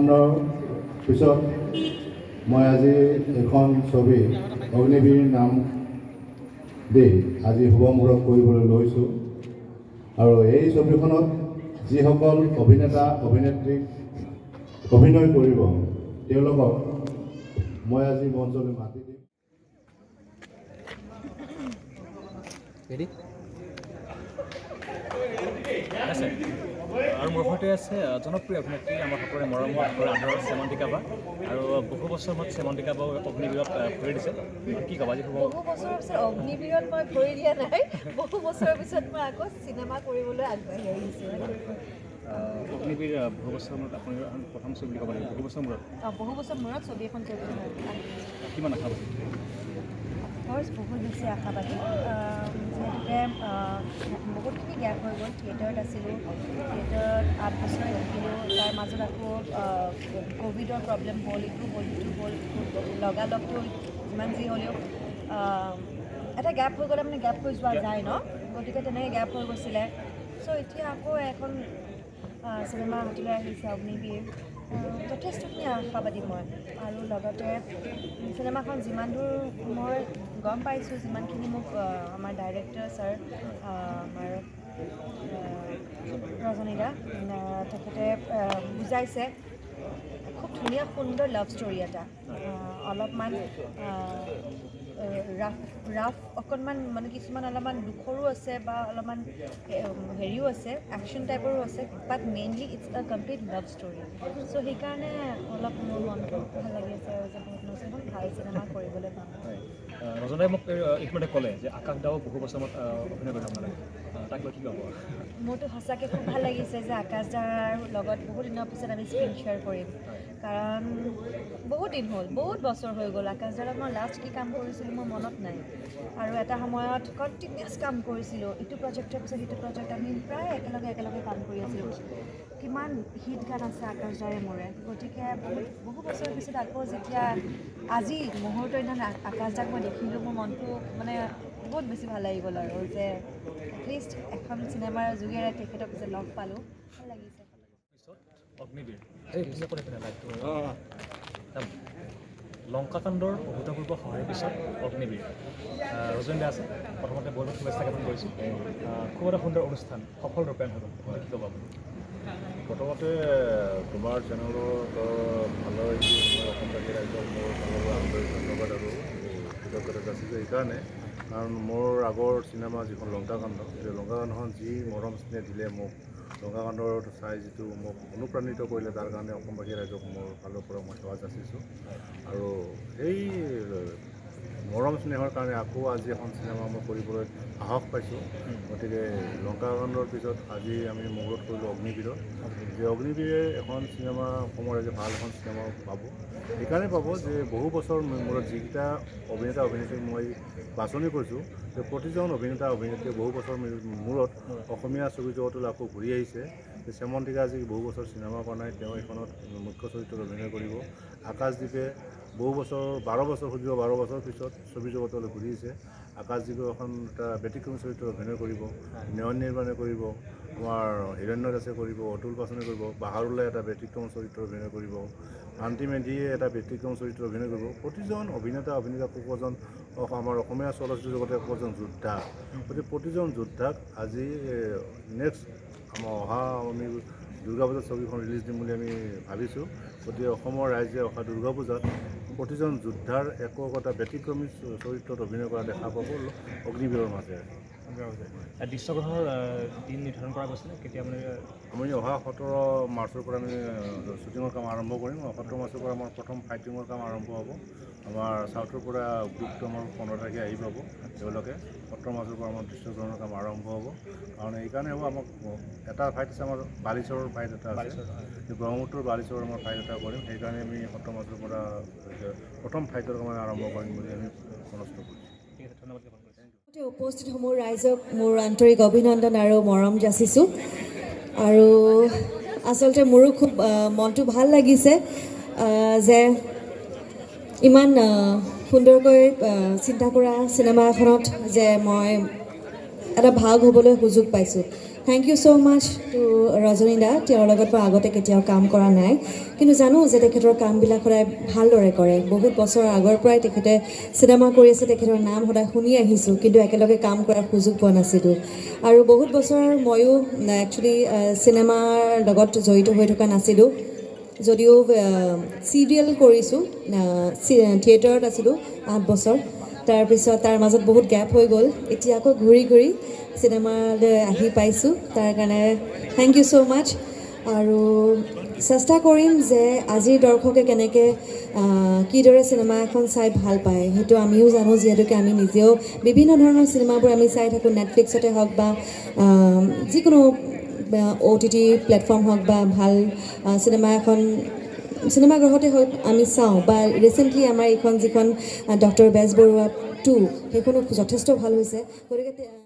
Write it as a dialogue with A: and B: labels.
A: খণ্ডৰ পিছত মই আজি এখন ছবি অগ্নিবীৰ নাম দি আজি শুভমূৰক কৰিবলৈ লৈছোঁ। আৰু এই ছবিখনত যিসকল অভিনেতা অভিনেত্ৰীক অভিনয় কৰিব তেওঁলোকক মই আজি মঞ্চলৈ মাতি দিম।
B: আৰু মোৰ সৈতে আছে জনপ্ৰিয় অভিনেত্ৰী আমাৰ সকলোৰে মৰমৰ আদৰৰ শ্যামন্তিকা বা আৰু বহু বছৰ মূৰত শ্যামন্তিকা বা অগ্নিবীৰত ভৰি দিছে। কি ক'বা আজি
C: বহু বছৰৰ পিছত অগ্নিবীৰত মই ভৰি দিয়া নাই, বহু বছৰৰ পিছত মই আকৌ চিনেমা কৰিবলৈ আগবাঢ়ি আহিছোঁ।
B: অগ্নিবীৰ বহু বছৰ মূৰত আপুনি প্ৰথম ছবি বুলি ক'ব লাগিব। বহু বছৰ মূৰত
C: ছবি এখন
B: কিমান আশা
C: অফক'ৰ্ছ বহুত বেছি আশাবাদী। যিহেতুকে বহুতখিনি গেপ হৈ গ'ল। থিয়েটাৰত আছিলোঁ, থিয়েটাৰত 8 বছৰ ৰখিলোঁ। তাৰ মাজত আকৌ ক'ভিডৰ প্ৰব্লেম হ'ল, ইটো হ'ল সিটো হ'ল, লগালগটো যিমান যি হ'লেও এটা গেপ হৈ গ'লে মানে গেপ হৈ যোৱা যায় ন, গতিকে তেনেকৈ গেপ হৈ গৈছিলে। চ' এতিয়া আকৌ এখন চিনেমা হাতলৈ আহিছে অগ্নিবীৰ। যথেষ্টখিনি আশাবাদী মই। আৰু লগতে চিনেমাখন যিমান দূৰ মই গম পাইছোঁ, যিমানখিনি মোক আমাৰ ডাইৰেক্টৰ ছাৰ আমাৰ ৰজনী দা তেখেতে বুজাইছে, খুব ধুনীয়া সুন্দৰ লাভ ষ্টৰী এটা। অলপমান ৰাফ অকণমান মানে কিছুমান অলপমান দুখৰো আছে বা অলপমান হেৰিও আছে, একশ্যন টাইপৰো আছে, but mainly it's a complete love story. So' সেইকাৰণে অলপ মোৰ মনটো ভাল লাগি আছে আৰু যে বহুত নতুন ভাল চিনেমা কৰিবলৈ পাম।
B: ৰজনাই মোক ইতিমধ্যে ক'লে যে আকাশ দাও বহু বছৰ মূৰত অভিনয় কৰিব নালাগে, তাক লৈ কি ক'ব?
C: মোৰতো সঁচাকৈ খুব ভাল লাগিছে যে আকাশ দাৰ লগত বহুত দিনৰ পিছত আমি স্ক্ৰীণ শ্বেয়াৰ কৰিম। কাৰণ বহুত দিন হ'ল, বহুত বছৰ হৈ গ'ল। আকাশ দাৰ লগত মই লাষ্ট কি কাম কৰিছিলোঁ মোৰ মনত নাই। আৰু এটা সময়ত কণ্টিনিউৱাছ কাম কৰিছিলোঁ, ইটো প্ৰজেক্টৰ পিছত সিটো প্ৰজেক্ট আমি প্ৰায় একেলগে কাম কৰি আছিলোঁ। কিমান হিট গান আছে আকাশ দাৰে মোৰে। গতিকে বহু বছৰৰ পিছত আকৌ যেতিয়া আজি মুহূৰ্তৰ দিনা আকাশ দাক মই দেখিলোঁ, মোৰ মনটো মানে বহুত বেছি ভাল লাগি গ'ল আৰু যে এটলিষ্ট এখন চিনেমাৰ যোগেৰে তেখেতক যে লগ পালোঁ, ভাল লাগিছে।
B: অগ্নিবীৰ লংকাকাণ্ডৰ অভূতপূৰ্ব সহায়ৰ পিছত অগ্নিবীৰ ৰজনী দা আছে। প্ৰথমতে বহুত শুভেচ্ছা জ্ঞাপন কৰিছোঁ। খুব এটা সুন্দৰ অনুষ্ঠান, সফল ৰূপায়ণ হৈ গ'ল। কি ক'ব আপুনি?
D: প্ৰথমতে তোমাৰ চেনেলৰ ভালৰ অসমবাসী ৰাইজক মোৰ ফালৰ পৰা আন্তৰিক ধন্যবাদ আৰু কৃতজ্ঞতা যাচিছোঁ এইকাৰণে, কাৰণ মোৰ আগৰ চিনেমা যিখন লংকাকাণ্ড, সেই লংকাকাণ্ডখন যি মৰম স্নেহ দিলে মোক, লংকাকাণ্ডৰ চাই যিটো মোক অনুপ্ৰাণিত কৰিলে, তাৰ কাৰণে অসমবাসী ৰাইজক মোৰ ফালৰ পৰা মই সেৱা যাচিছোঁ। আৰু এই মৰম স্নেহৰ কাৰণে আকৌ আজি এখন চিনেমা মই কৰিবলৈ সাহস পাইছোঁ। গতিকে লংকাকাণ্ডৰ পিছত আজি আমি মুহূৰ্ত কৰিলোঁ অগ্নিবীৰত, যে অগ্নিবীৰে এখন চিনেমা অসমৰ ৰাইজে ভাল এখন চিনেমা পাব। সেইকাৰণে পাব যে বহু বছৰ মূৰত যিকেইটা অভিনেতা অভিনেত্ৰীক মই বাছনি কৰিছোঁ, যে প্ৰতিজন অভিনেতা অভিনেত্ৰীয়ে বহু বছৰ মূৰত অসমীয়া ছবি জগতলৈ আকৌ ঘূৰি আহিছে। শ্যামন্তিকা আজি বহু বছৰ চিনেমা কৰা নাই, তেওঁ এইখনত মুখ্য চৰিত্ৰত অভিনয় কৰিব। আকাশদ্বীপে বহু বছৰ 12 বছৰ সুদীৰ্ঘ 12 বছৰ পিছত ছবি জগতলৈ ঘূৰিছে। আকাশদ্বীপে এখন এটা ব্যতিক্ৰমী চৰিত্ৰত অভিনয় কৰিব, নয়ন নিৰ্মাণে কৰিব, আমাৰ হিৰণ্য দাসে কৰিব, অতুল বাচনে কৰিব, বাহাৰুল্লাই এটা ব্যতিক্ৰমী চৰিত্ৰত অভিনয় কৰিব, ভ্ৰান্তি মেধিয়ে এটা ব্যতিক্ৰম চৰিত্ৰত অভিনয় কৰিব। প্ৰতিজন অভিনেতা একোজন আমাৰ অসমীয়া চলচ্চিত্ৰ জগতে একোজন যোদ্ধা। গতিকে প্ৰতিজন যোদ্ধাক আজি নেক্সট আমাৰ অহা আমি দুৰ্গা পূজাত ছবিখন ৰিলিজ দিম বুলি আমি ভাবিছোঁ। গতিকে অসমৰ ৰাইজে অহা দুৰ্গা পূজাত প্ৰতিজন যোদ্ধাৰ একোটা ব্যতিক্ৰমী চৰিত্ৰত অভিনয় কৰা দেখা পাব অগ্নিবীৰৰ মাজেৰে।
B: দৃশ্যগ্ৰহণৰ দিন নিৰ্ধাৰণ কৰা গৈছিলে কেতিয়া? মানে
D: আমি অহা 17 মাৰ্চৰ পৰা আমি শ্বুটিঙৰ কাম আৰম্ভ কৰিম। 17 মাৰ্চৰ পৰা আমাৰ প্ৰথম ফাইটিঙৰ কাম আৰম্ভ হ'ব। আমাৰ চাউথৰ পৰা গ্ৰুপটো আমাৰ 15 তাৰিখে আহি পাব। তেওঁলোকে 17 মাৰ্চৰ পৰা আমাৰ দৃশ্যগ্ৰহণৰ কাম আৰম্ভ হ'ব। কাৰণ এইকাৰণে হ'ব, আমাক এটা ফাইট আছে, আমাৰ বালিচৰৰ ফাইট এটা আছে, ব্ৰহ্মপুত্ৰৰ বালিচৰৰ আমাৰ ফাইট এটা কৰিম। সেইকাৰণে আমি 17 মাৰ্চৰ পৰা প্ৰথম ফাইটৰ কাম আৰম্ভ কৰিম বুলি আমি মনস্থ কৰিছোঁ।
C: উপস্থিত সমূহ ৰাইজক মোৰ আন্তৰিক অভিনন্দন আৰু মৰম যাচিছোঁ। আৰু আচলতে মোৰো খুব মনটো ভাল লাগিছে যে ইমান সুন্দৰকৈ চিন্তা কৰা চিনেমা এখনত যে মই এটা ভাগ হ'বলৈ সুযোগ পাইছোঁ।
E: Thank you so much to Rajani da. তেওঁৰ লগত মই আগতে কেতিয়াও কাম কৰা নাই কিন্তু জানো যে তেখেতৰ কামবিলাক সদায় ভালদৰে কৰে বহুত বছৰ আগৰ পৰাই তেখেতে চিনেমা কৰি আছে তেখেতৰ নাম সদায় শুনি আহিছোঁ কিন্তু একেলগে কাম কৰাৰ সুযোগ পোৱা নাছিলোঁ আৰু বহুত বছৰ ময়ো একচুৱেলি চিনেমাৰ লগত জড়িত হৈ থকা নাছিলোঁ যদিও চিৰিয়েল কৰিছোঁ থিয়েটাৰত আছিলোঁ 8 বছৰ তাৰপিছত তাৰ মাজত বহুত গ্যাপ হৈ গ'ল এতিয়া আকৌ ঘূৰি চিনেমালৈ আহি পাইছোঁ তাৰ কাৰণে থেংক ইউ ছ' মাছ আৰু চেষ্টা কৰিম যে আজিৰ দৰ্শকে কেনেকৈ কিদৰে চিনেমা এখন চাই ভাল পায় সেইটো আমিও জানো যিহেতুকে আমি নিজেও বিভিন্ন ধৰণৰ চিনেমাবোৰ আমি চাই থাকোঁ নেটফ্লিক্সতে হওক বা যিকোনো OTT প্লেটফৰ্ম হওক বা ভাল চিনেমাগৃহতে হওক আমি চাওঁ বা ৰিচেণ্টলি আমাৰ এইখন যিখন ডক্টৰ বেজ বৰুৱা 2 সেইখনো যথেষ্ট ভাল হৈছে গতিকে